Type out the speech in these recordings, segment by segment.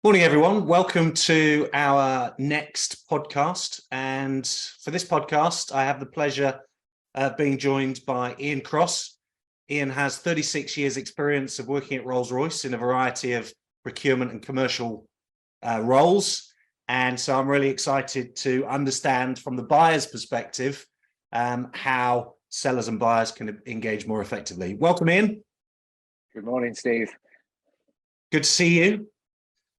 Morning, everyone. Welcome to our next podcast. And for this podcast, I have the pleasure of being joined by Ian Cross. Ian has 36 years experience of working at Rolls-Royce in a variety of procurement and commercial roles. And so I'm really excited to understand from the buyer's perspective how sellers and buyers can engage more effectively. Welcome, Ian. Good morning, Steve. Good to see you.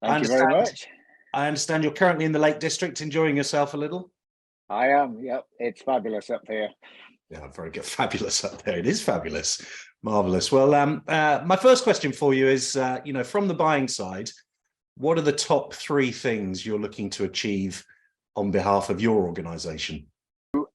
Thank you very much. I understand you're currently in the Lake District, enjoying yourself a little. I am, yep. It's fabulous up here. Yeah, very good. Fabulous up there. It is fabulous. Marvelous. Well, my first question for you is, from the buying side, what are the top three things you're looking to achieve on behalf of your organisation?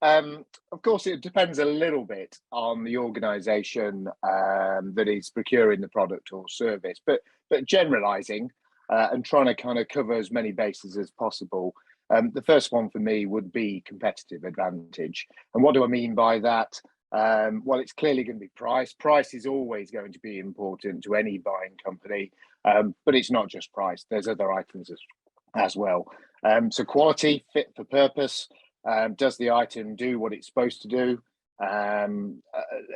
Of course, it depends a little bit on the organisation that is procuring the product or service, but generalising and trying to kind of cover as many bases as possible. The first one for me would be competitive advantage. And what do I mean by that? Well, it's clearly going to be price. Price is always going to be important to any buying company, but it's not just price. There's other items as well. So quality, fit for purpose. Does the item do what it's supposed to do?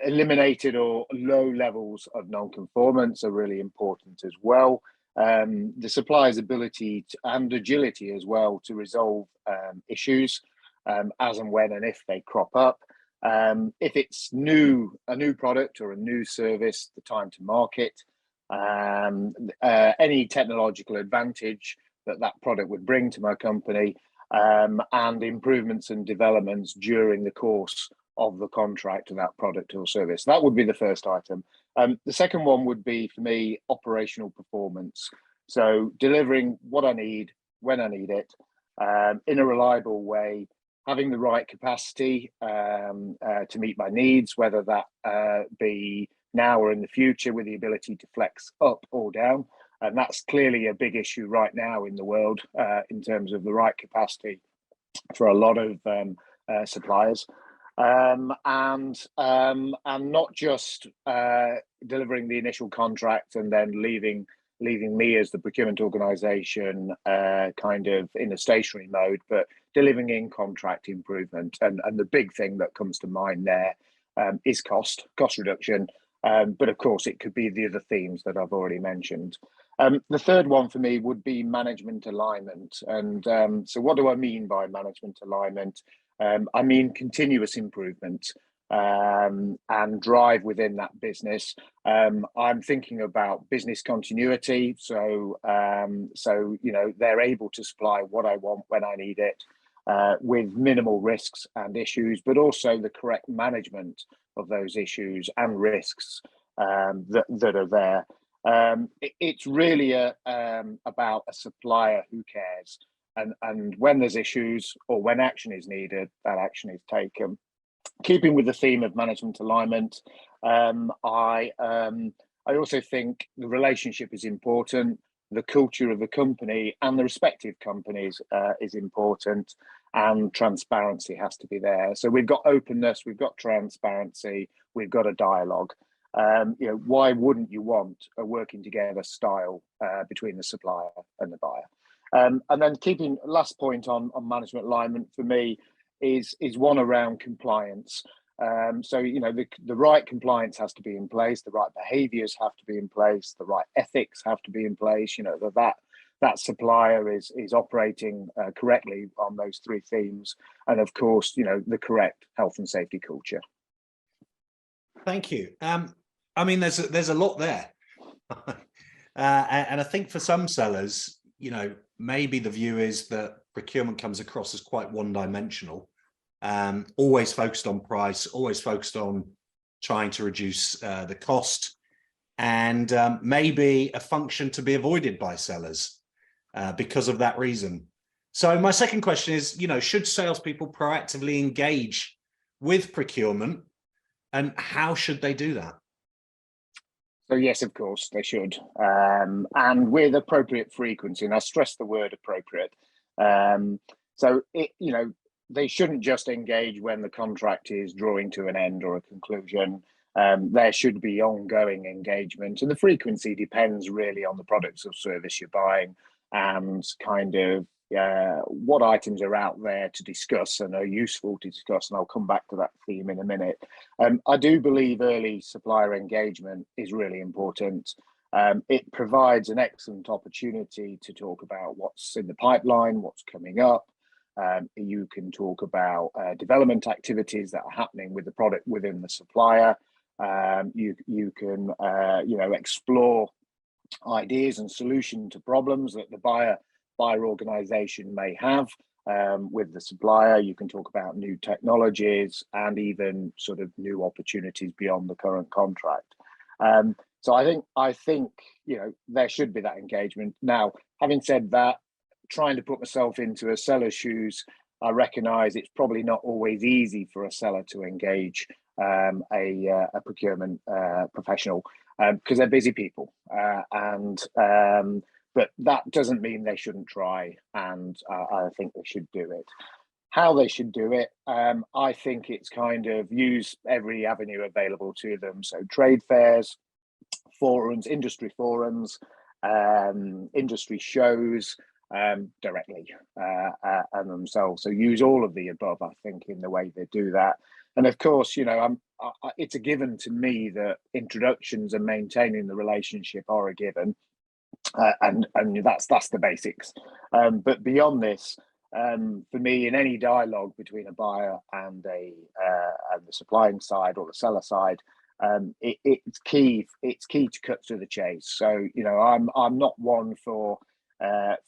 Eliminated or low levels of non-conformance are really important as well. The supplier's ability and agility as well to resolve issues as and when and if they crop up. If it's a new product or a new service, the time to market, any technological advantage that product would bring to my company, and improvements and developments during the course of the contract of that product or service. That would be the first item. The second one would be, for me, operational performance. So delivering what I need, when I need it, in a reliable way, having the right capacity to meet my needs, whether that be now or in the future, with the ability to flex up or down. And that's clearly a big issue right now in the world in terms of the right capacity for a lot of suppliers. And not just delivering the initial contract and then leaving me as the procurement organisation kind of in a stationary mode, but delivering in contract improvement. And the big thing that comes to mind there is cost reduction. But of course, it could be the other themes that I've already mentioned. The third one for me would be management alignment. And so what do I mean by management alignment? I mean continuous improvement and drive within that business. I'm thinking about business continuity. So they're able to supply what I want when I need it with minimal risks and issues, but also the correct management of those issues and risks that are there. It's really about a supplier who cares, and when there's issues or when action is needed, that action is taken. Keeping with the theme of management alignment, I also think the relationship is important. The culture of the company and the respective companies is important, and transparency has to be there. So we've got openness, we've got transparency, we've got a dialogue. Why wouldn't you want a working together style between the supplier and the buyer? And then keeping last point on management alignment for me is one around compliance. So the right compliance has to be in place, the right behaviours have to be in place, the right ethics have to be in place. That supplier is operating correctly on those three themes, and of course, the correct health and safety culture. Thank you. There's a lot there, and I think for some sellers, maybe the view is that procurement comes across as quite one-dimensional, always focused on price, always focused on trying to reduce the cost, and maybe a function to be avoided by sellers because of that reason. So my second question is, should salespeople proactively engage with procurement, and how should they do that? So yes, of course they should, and with appropriate frequency. And I stress the word appropriate. They shouldn't just engage when the contract is drawing to an end or a conclusion. There should be ongoing engagement, and the frequency depends really on the products or service you're buying and kind of what items are out there to discuss and are useful to discuss. And I'll come back to that theme in a minute. I do believe early supplier engagement is really important. It provides an excellent opportunity to talk about what's in the pipeline, what's coming up. You can talk about development activities that are happening with the product within the supplier. You can explore ideas and solution to problems that the buyer organization may have with the supplier. You can talk about new technologies and even sort of new opportunities beyond the current contract. So I think there should be that engagement. Now, having said that, trying to put myself into a seller's shoes, I recognise it's probably not always easy for a seller to engage a procurement professional because they're busy people, but that doesn't mean they shouldn't try, and I think they should do it. How they should do it, I think it's kind of use every avenue available to them. So trade fairs, forums, industry forums, industry shows, directly and themselves. So use all of the above, I think, in the way they do that. And of course, it's a given to me that introductions and maintaining the relationship are a given, and that's the basics. But beyond this, for me, in any dialogue between a buyer and the supplying side or the seller side, it's key to cut to the chase. So I'm not one for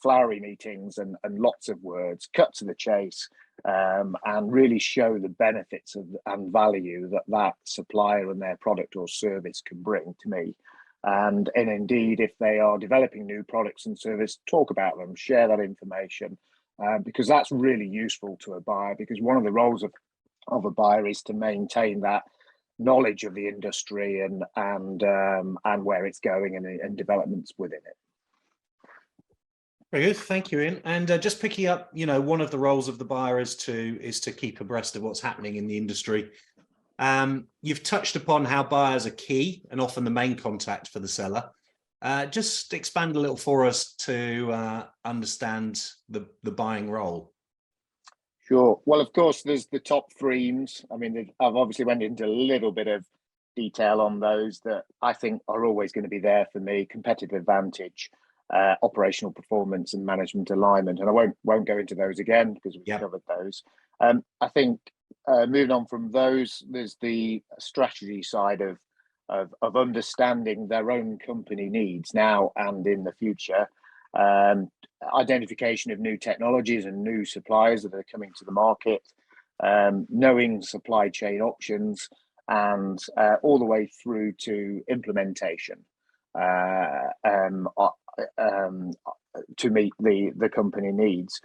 flowery meetings and lots of words. Cut to the chase, and really show the benefits and value that supplier and their product or service can bring to me. And indeed, if they are developing new products and service, talk about them, share that information, because that's really useful to a buyer, because one of the roles of a buyer is to maintain that knowledge of the industry and where it's going and developments within it. Very good, thank you, Ian. And just picking up, one of the roles of the buyer is to keep abreast of what's happening in the industry. You've touched upon how buyers are key and often the main contact for the seller. Just expand a little for us to understand the buying role. Sure. Well, of course, there's the top themes. I mean, I've obviously went into a little bit of detail on those that I think are always going to be there for me: competitive advantage, operational performance, and management alignment. And I won't go into those again because we've covered those. I think moving on from those, there's the strategy side of understanding their own company needs now and in the future. Identification of new technologies and new suppliers that are coming to the market, knowing supply chain options, and all the way through to implementation to meet the company needs.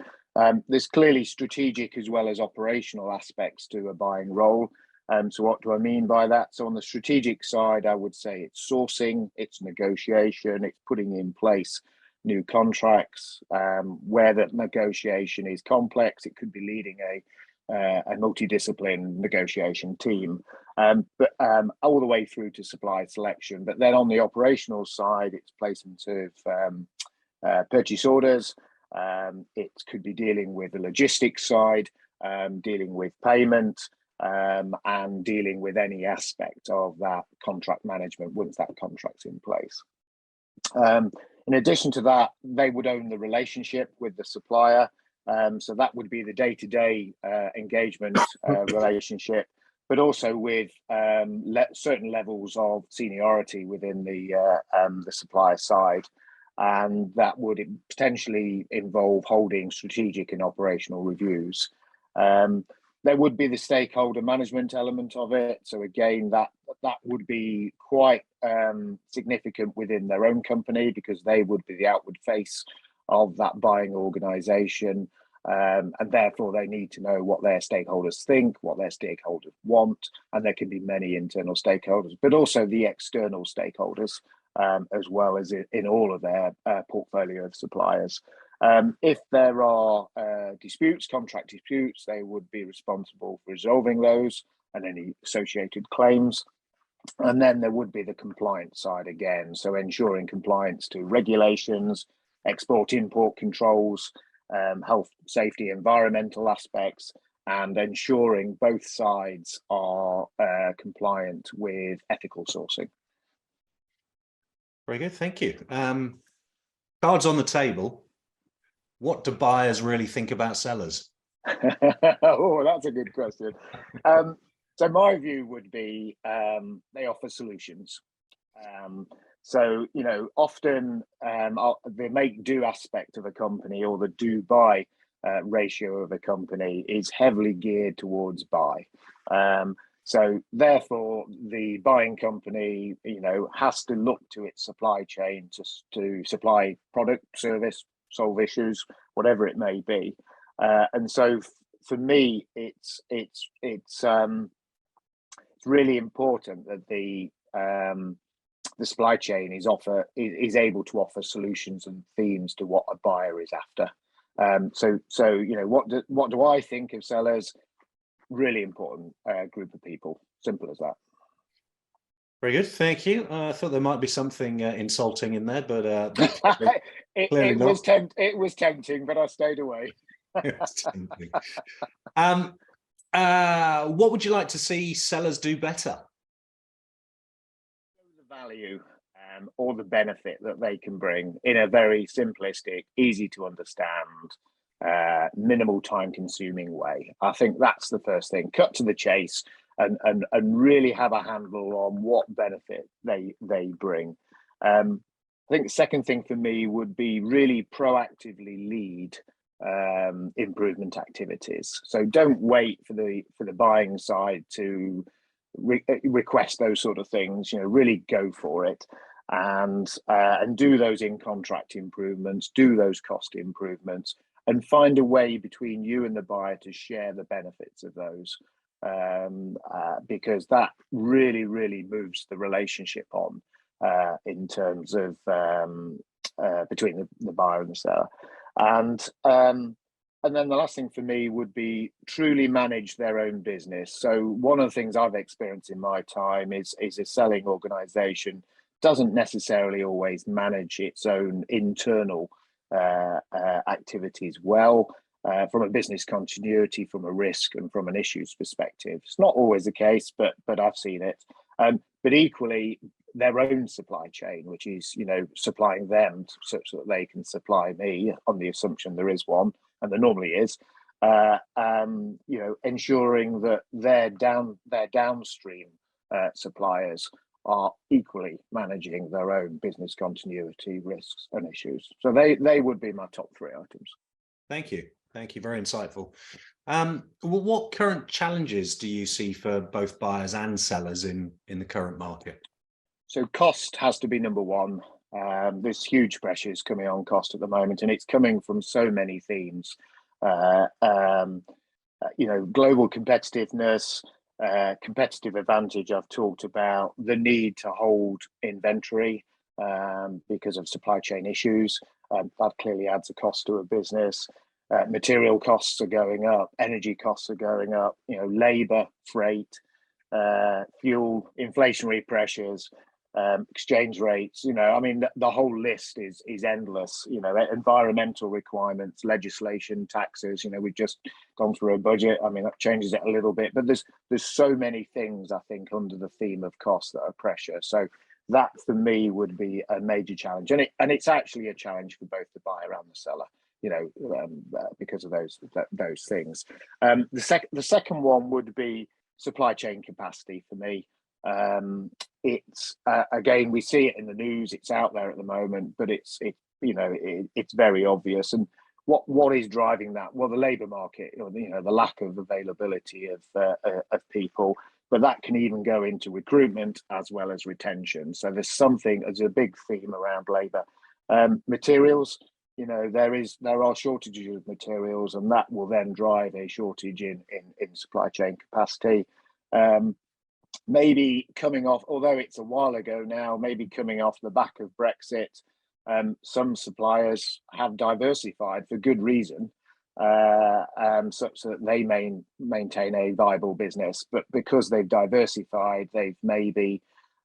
There's clearly strategic as well as operational aspects to a buying role. So what do I mean by that? So on the strategic side, I would say it's sourcing, it's negotiation, it's putting in place new contracts. Where that negotiation is complex, it could be leading a multidiscipline negotiation team, but all the way through to supply selection. But then on the operational side, it's placement of purchase orders. It could be dealing with the logistics side, dealing with payment, and dealing with any aspect of that contract management once that contract's in place. In addition to that, they would own the relationship with the supplier. So that would be the day-to-day engagement relationship, but also with certain levels of seniority within the supplier side. And that would potentially involve holding strategic and operational reviews. There would be the stakeholder management element of it. So again, that would be quite significant within their own company, because they would be the outward face of that buying organization. And therefore, they need to know what their stakeholders think, what their stakeholders want. And there can be many internal stakeholders, but also the external stakeholders, as well as in all of their portfolio of suppliers. If there are disputes, contract disputes, they would be responsible for resolving those and any associated claims. And then there would be the compliance side again. So ensuring compliance to regulations, export import controls, health, safety, environmental aspects, and ensuring both sides are compliant with ethical sourcing. Very good, thank you. Cards on the table. What do buyers really think about sellers? Oh, that's a good question. So my view would be they offer solutions. So, you know, often the make-do aspect of a company, or the do-buy ratio of a company, is heavily geared towards buy. So therefore, the buying company, you know, has to look to its supply chain to supply product, service, solve issues, whatever it may be. And so for me, it's really important that the supply chain is able to offer solutions and themes to what a buyer is after. So you know, what do I think of sellers? Really important group of people. Simple as that. Very good, thank you. I thought there might be something insulting in there, but it was tempting, but I stayed away. What would you like to see sellers do better? The value or the benefit that they can bring in a very simplistic, easy to understand, minimal time consuming way. I think that's the first thing. Cut to the chase and really have a handle on what benefit they bring. I think the second thing for me would be really proactively lead improvement activities. So don't wait for the buying side to request those sort of things. You know, really go for it and do those in contract improvements, do those cost improvements, and find a way between you and the buyer to share the benefits of those, because that really moves the relationship on in terms of between the buyer and the seller. And then the last thing for me would be truly manage their own business. So one of the things I've experienced in my time is a selling organization doesn't necessarily always manage its own internal activities well, from a business continuity, from a risk, and from an issues perspective. It's not always the case, but I've seen it. But equally, their own supply chain, which is, you know, supplying them such that they can supply me, on the assumption there is one, and there normally is. You know, ensuring that their downstream suppliers are equally managing their own business continuity risks and issues. So they would be my top three items. Thank you. Thank you. Very insightful. Well, what current challenges do you see for both buyers and sellers in the current market? So cost has to be number one. There's huge pressures coming on cost at the moment, and it's coming from so many themes. You know, global competitiveness, competitive advantage. I've talked about the need to hold inventory because of supply chain issues. That clearly adds a cost to a business. Material costs are going up, energy costs are going up, you know, labor, freight, fuel, inflationary pressures, exchange rates. You know, I mean, the whole list is endless. You know, environmental requirements, legislation, taxes. You know, we've just gone through a budget. I mean, that changes it a little bit, but there's so many things, I think, under the theme of cost that are pressure. So that for me would be a major challenge, and it's actually a challenge for both the buyer and the seller. You know, because of those things. The second one would be supply chain capacity for me. It's again, we see it in the news, it's out there at the moment, but it's very obvious. And what is driving that? Well, the labor market, or you know, the lack of availability of people, but that can even go into recruitment as well as retention. So there's a big theme around labor. Materials, you know, there are shortages of materials, and that will then drive a shortage in supply chain capacity. Maybe coming off, although it's a while ago now, maybe coming off the back of Brexit, some suppliers have diversified for good reason, such that they maintain a viable business. But because they've diversified, they've maybe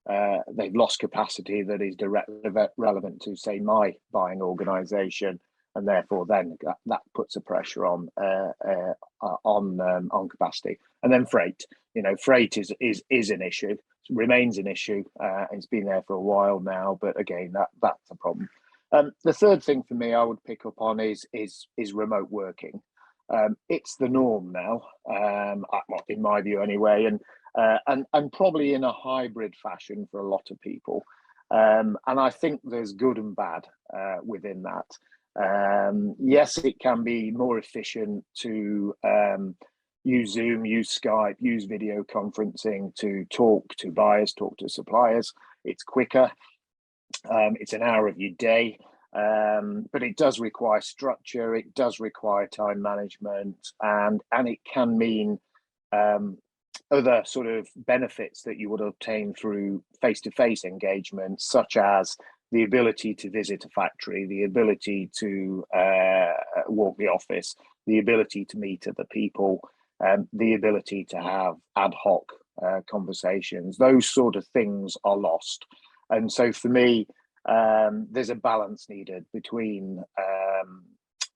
they've lost capacity that is directly relevant to, say, my buying organisation, and therefore then that puts a pressure on capacity. And then freight, freight is an issue, remains an issue. It's been there for a while now, but again, that's a problem. The third thing for me I would pick up on is remote working. It's the norm now, in my view anyway, and probably in a hybrid fashion for a lot of people. And I think there's good and bad within that. Yes, it can be more efficient to use Zoom, use Skype, use video conferencing to talk to buyers, talk to suppliers. It's quicker. It's an hour of your day, but it does require structure. It does require time management, and it can mean other sort of benefits that you would obtain through face-to-face engagement, such as the ability to visit a factory, the ability to walk the office, the ability to meet other people, the ability to have ad hoc conversations. Those sort of things are lost. And so for me, there's a balance needed between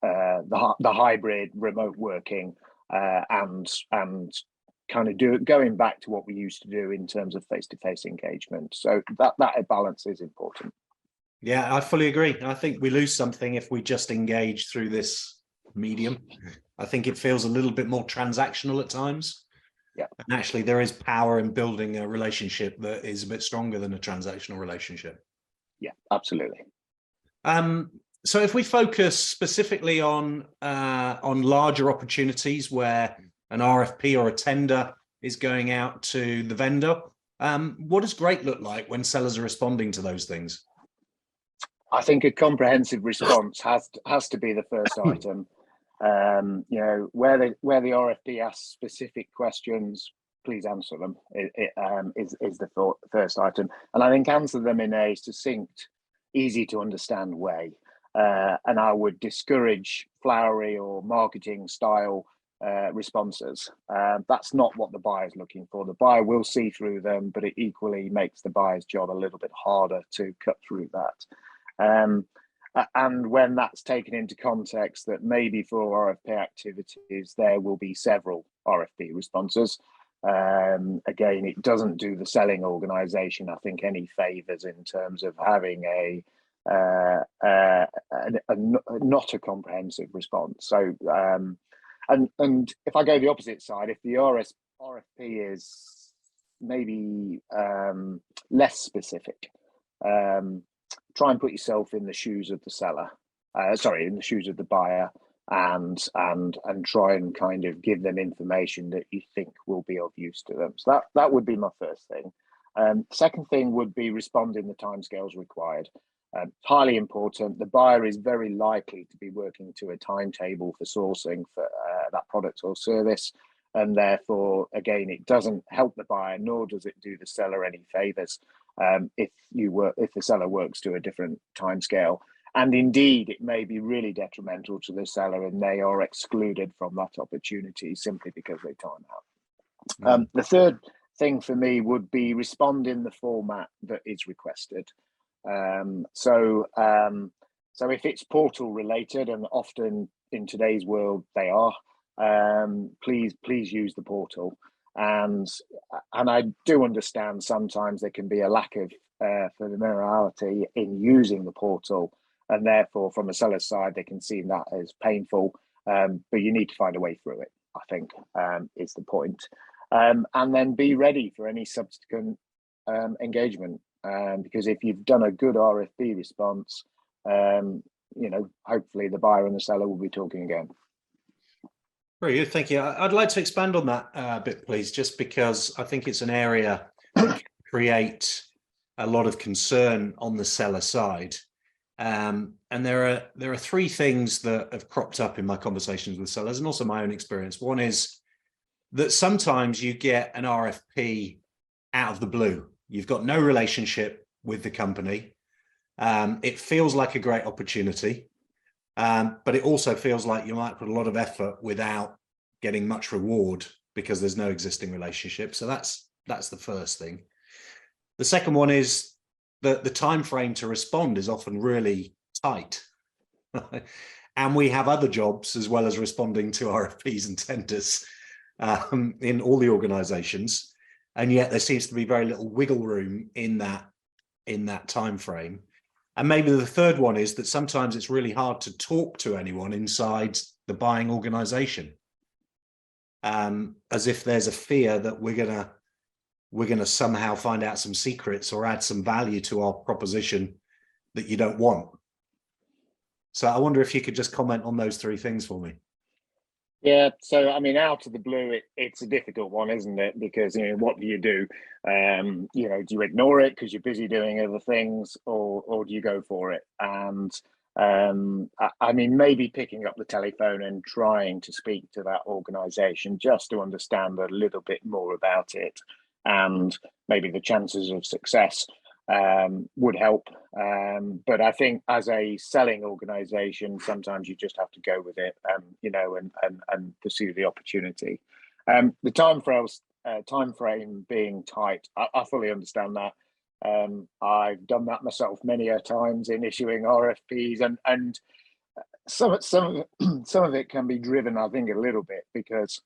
the hybrid remote working and kind of going back to what we used to do in terms of face-to-face engagement. So that balance is important. Yeah, I fully agree. I think we lose something if we just engage through this medium. I think it feels a little bit more transactional at times. Yeah. And actually there is power in building a relationship that is a bit stronger than a transactional relationship. Yeah, absolutely. So if we focus specifically on larger opportunities where an RFP or a tender is going out to the vendor, what does great look like when sellers are responding to those things? I think a comprehensive response has to be the first item. Where the RFP asks specific questions, please answer them. Is the first item, and I think answer them in a succinct, easy to understand way. And I would discourage flowery or marketing style responses. That's not what the buyer's looking for. The buyer will see through them, but it equally makes the buyer's job a little bit harder to cut through that. And when that's taken into context that maybe for RFP activities, there will be several RFP responses. Again, it doesn't do the selling organization, I think, any favors in terms of having not a comprehensive response. So, and if I go the opposite side, if the RFP is maybe less specific, try and put yourself in the shoes of the seller, in the shoes of the buyer, and try and kind of give them information that you think will be of use to them. So that would be my first thing. Second thing would be respond in the timescales required. Highly important. The buyer is very likely to be working to a timetable for sourcing for that product or service, and therefore, again, it doesn't help the buyer, nor does it do the seller any favors if the seller works to a different timescale. And indeed, it may be really detrimental to the seller, and they are excluded from that opportunity simply because they time out. The third thing for me would be respond in the format that is requested. So if it's portal related, and often in today's world they are, please use the portal. And I do understand sometimes there can be a lack of familiarity in using the portal, and therefore from a seller's side they can see that as painful, but you need to find a way through it, I think, is the point. And then be ready for any subsequent engagement, because if you've done a good RFP response, hopefully the buyer and the seller will be talking again. Very good, thank you. I'd like to expand on that a bit, please, just because I think it's an area that can create a lot of concern on the seller side. And there are three things that have cropped up in my conversations with sellers, and also my own experience. One is that sometimes you get an RFP out of the blue. You've got no relationship with the company. It feels like a great opportunity, but it also feels like you might put a lot of effort without getting much reward because there's no existing relationship. So that's the first thing. The second one is that the time frame to respond is often really tight. And we have other jobs as well as responding to RFPs and tenders in all the organizations. And yet there seems to be very little wiggle room in that time frame. And maybe the third one is that sometimes it's really hard to talk to anyone inside the buying organization, as if there's a fear that we're gonna somehow find out some secrets or add some value to our proposition that you don't want. So I wonder if you could just comment on those three things for me. Yeah, so I mean, out of the blue, it's a difficult one, isn't it? Because, you know, what do you do? You know, do you ignore it because you're busy doing other things, or do you go for it? And I mean, maybe picking up the telephone and trying to speak to that organization just to understand a little bit more about it, and maybe the chances of success would help. But I think as a selling organization, sometimes you just have to go with it, you know, and pursue the opportunity. The time frame being tight, I fully understand that. I've done that myself many a times in issuing RFPs, and some of it can be driven, I think, a little bit because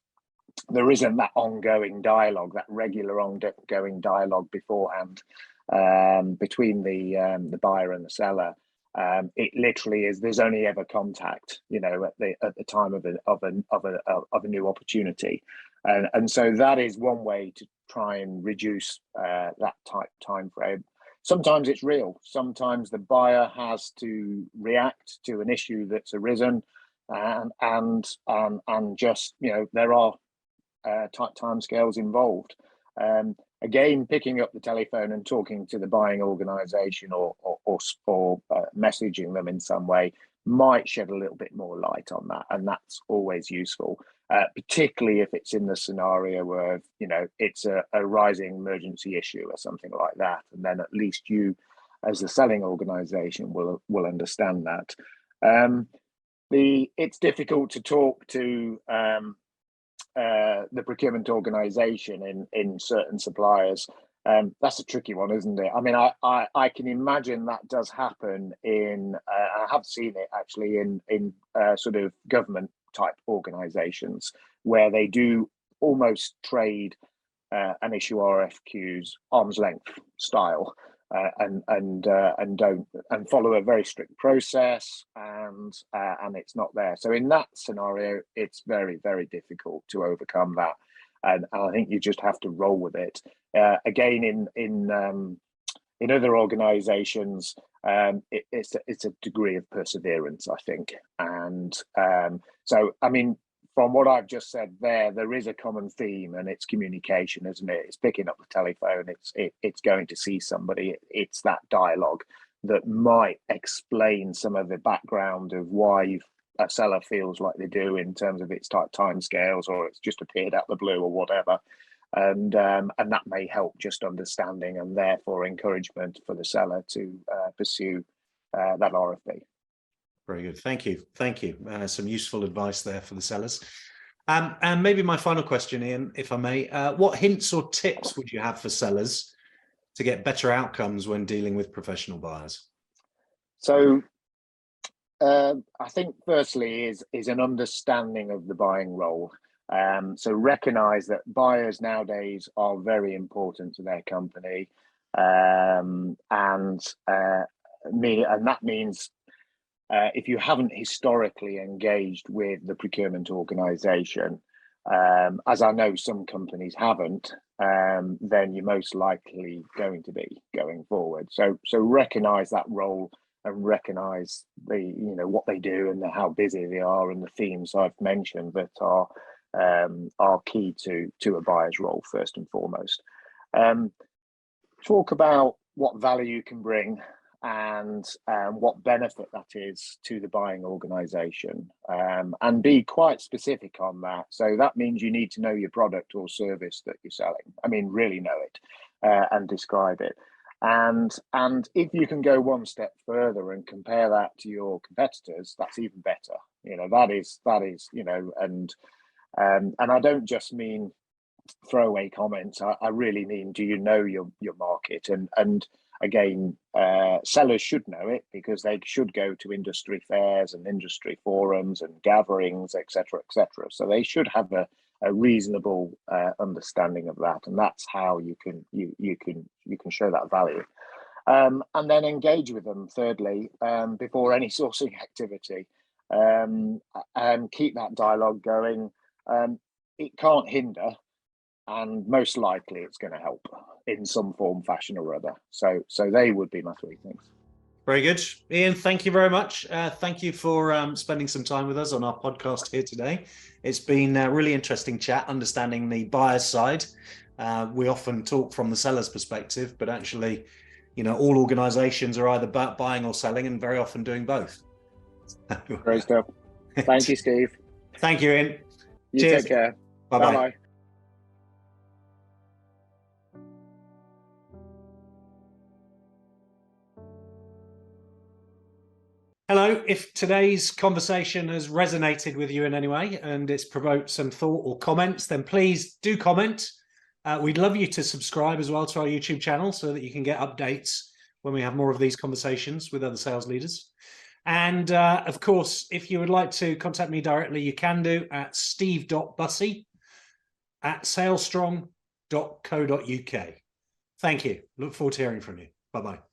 there isn't that ongoing dialogue, that regular ongoing dialogue beforehand, between the buyer and the seller. It literally is. There's only ever contact, you know, at the time of a new opportunity, and so that is one way to try and reduce that time frame. Sometimes it's real. Sometimes the buyer has to react to an issue that's arisen, and just, you know, there are time scales involved. Again, picking up the telephone and talking to the buying organization or messaging them in some way might shed a little bit more light on that, and that's always useful, particularly if it's in the scenario where, you know, it's a rising emergency issue or something like that, and then at least you, as the selling organization, will understand that. It's difficult to talk to the procurement organization in certain suppliers. That's a tricky one, isn't it? I mean, I can imagine that does happen in I have seen it actually in sort of government type organizations where they do almost trade and issue RFQs arm's length style, and don't and follow a very strict process, and it's not there. So in that scenario, it's very, very difficult to overcome that, and I think you just have to roll with it. Again, in other organisations, it's a degree of perseverance, I think, and so I mean, from what I've just said there is a common theme, and it's communication, isn't it? It's picking up the telephone, it's going to see somebody, it's that dialogue that might explain some of the background of why a seller feels like they do in terms of its time scales, or it's just appeared out the blue or whatever. And that may help just understanding, and therefore encouragement for the seller to pursue that RFP. Very good. Thank you. Thank you. Some useful advice there for the sellers. And maybe my final question, Ian, if I may, what hints or tips would you have for sellers to get better outcomes when dealing with professional buyers? So I think firstly is an understanding of the buying role. So recognize that buyers nowadays are very important to their company, and that means if you haven't historically engaged with the procurement organization, as I know some companies haven't, then you're most likely going to be going forward. So recognize that role and recognize what they do and how busy they are, and the themes I've mentioned that are key to a buyer's role first and foremost. Talk about what value you can bring and what benefit that is to the buying organization, and be quite specific on that. So that means you need to know your product or service that you're selling. I mean, really know it and describe it. And if you can go one step further and compare that to your competitors, that's even better. That is, and I don't just mean throwaway comments. I really mean, do you know your market? And again, sellers should know it, because they should go to industry fairs and industry forums and gatherings, etc., etc. So they should have a reasonable understanding of that, and that's how you can show that value. And then engage with them, thirdly, before any sourcing activity. Keep that dialogue going. It can't hinder, and most likely it's going to help in some form, fashion or other. So they would be my three things. Very good. Ian, thank you very much. Thank you for spending some time with us on our podcast here today. It's been a really interesting chat, understanding the buyer's side. We often talk from the seller's perspective, but actually, you know, all organizations are either buying or selling, and very often doing both. Great stuff. Thank you, Steve. Thank you, Ian. You Cheers. take care. Bye-bye. Bye-bye. Hello, if today's conversation has resonated with you in any way and it's provoked some thought or comments, then please do comment. We'd love you to subscribe as well to our YouTube channel so that you can get updates when we have more of these conversations with other sales leaders. And of course, if you would like to contact me directly, you can do at steve.bussey@salestrong.co.uk. Thank you. Look forward to hearing from you. Bye-bye.